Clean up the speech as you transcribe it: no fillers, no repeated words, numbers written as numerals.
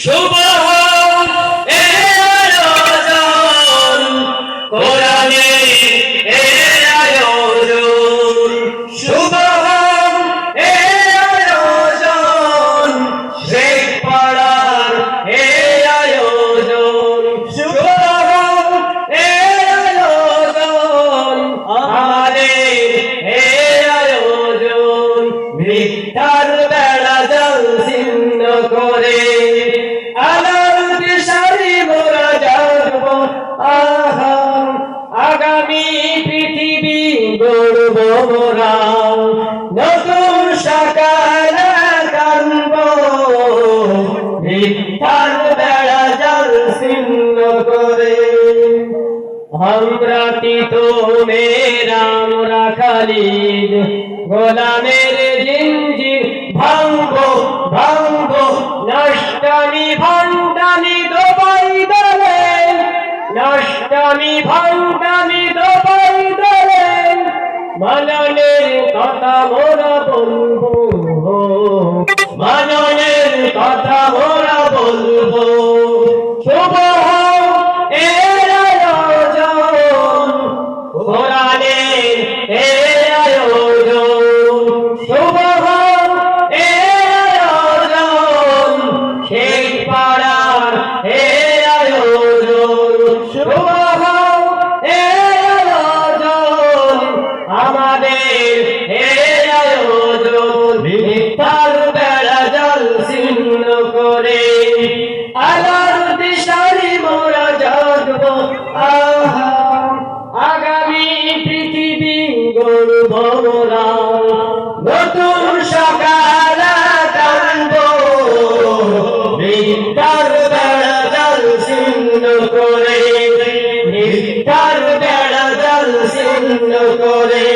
শুভ এ আয়োজন কোরআনের এ আয়োজন শুভ এ আয়োজন শেখ পাড়ার এ আয়োজন শুভ এ আয়োজন আমাদের এ আয়োজন মিথ্যার বেড়া জল ছিন্ন করে আলোর দিশারি মোরা জাগব আহা আগামী পৃথিবী গড়ব মোরা নতুন সকাল কানব মিথ্যার বেড়া জল ছিন্ন করে আমরা তিতো মেরা খালিদ গোলামের জিঞ্জির ভাঙবো ভাঙবো নষ্টামি ভণ্ডামি দোবাই দলে নষ্টামি ভণ্ডামি দোবাই দলে মাননের কথা মোরা বলবো মাননের কথা মোরা বলবো শুভ এ আয়োজন কোরআনের এ আয়োজন শুভ এ আয়োজন শেখ পাড়ার এ আয়োজন শুভ এ আয়োজন আমাদের এ আয়োজন মিথ্যার বেড়া জল ছিন্ন করে আলোর দিশারি মোরা জাগব আহা আগামী পৃথিবী গড়ব মোরা নতুন সকাল কানব মিথ্যার বেড়া জল ছিন্ন করে মিথ্যার বেড়া জল ছিন্ন করে